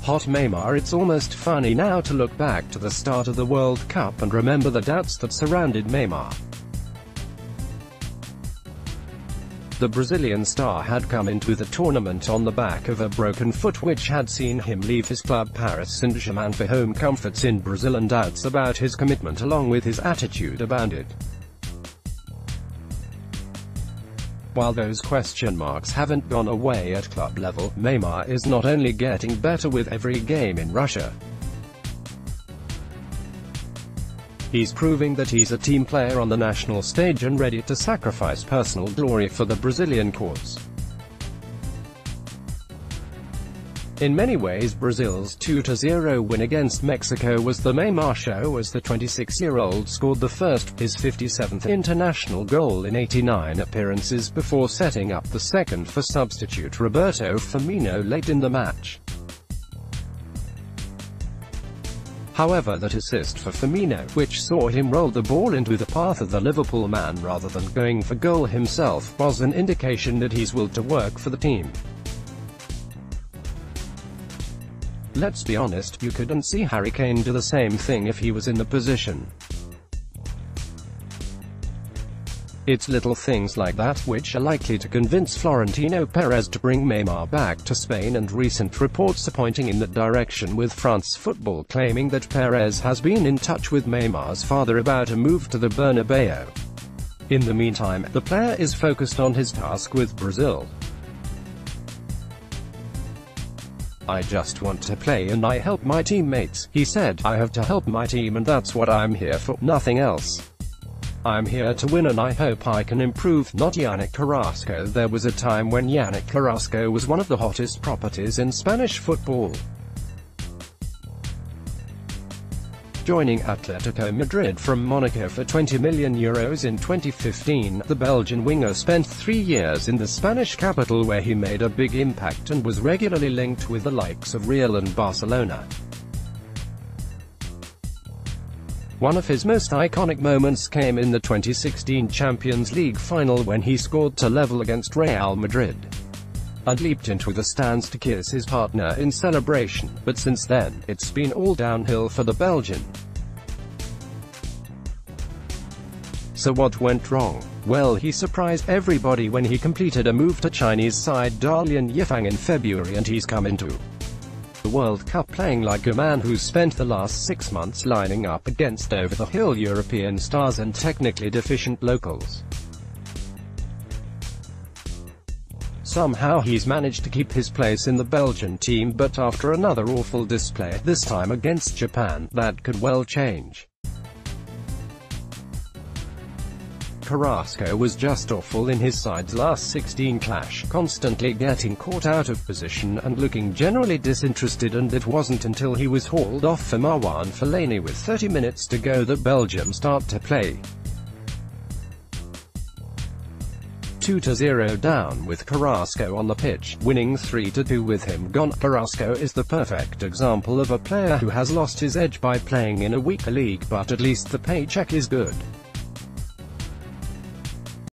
hot Neymar. It's almost funny now to look back to the start of the World Cup and remember the doubts that surrounded Neymar. The Brazilian star had come into the tournament on the back of a broken foot which had seen him leave his club Paris Saint-Germain for home comforts in Brazil, and doubts about his commitment along with his attitude abounded. While those question marks haven't gone away at club level, Neymar is not only getting better with every game in Russia. He's proving that he's a team player on the national stage and ready to sacrifice personal glory for the Brazilian cause. In many ways, Brazil's 2-0 win against Mexico was the Neymar show, as the 26-year-old scored the first, his 57th international goal in 89 appearances, before setting up the second for substitute Roberto Firmino late in the match. However, that assist for Firmino, which saw him roll the ball into the path of the Liverpool man rather than going for goal himself, was an indication that he's willed to work for the team. Let's be honest, you couldn't see Harry Kane do the same thing if he was in the position. It's little things like that which are likely to convince Florentino Perez to bring Neymar back to Spain, and recent reports are pointing in that direction, with France Football claiming that Perez has been in touch with Neymar's father about a move to the Bernabeu. In the meantime, the player is focused on his task with Brazil. "I just want to play and I help my teammates," he said. "I have to help my team and that's what I'm here for, nothing else. I'm here to win and I hope I can improve." Not Yannick Carrasco. There was a time when Yannick Carrasco was one of the hottest properties in Spanish football. Joining Atletico Madrid from Monaco for €20 million in 2015, the Belgian winger spent 3 years in the Spanish capital where he made a big impact and was regularly linked with the likes of Real and Barcelona. One of his most iconic moments came in the 2016 Champions League final when he scored to level against Real Madrid, and leaped into the stands to kiss his partner in celebration. But since then, it's been all downhill for the Belgian. So what went wrong? Well, he surprised everybody when he completed a move to Chinese side Dalian Yifang in February, and he's come into the World Cup playing like a man who's spent the last 6 months lining up against over-the-hill European stars and technically deficient locals. Somehow he's managed to keep his place in the Belgian team, but after another awful display, this time against Japan, that could well change. Carrasco was just awful in his side's last 16 clash, constantly getting caught out of position and looking generally disinterested, and it wasn't until he was hauled off for Marwan Fellaini with 30 minutes to go that Belgium start to play. 2-0 down with Carrasco on the pitch, winning 3-2 with him gone. Carrasco is the perfect example of a player who has lost his edge by playing in a weaker league, but at least the paycheck is good.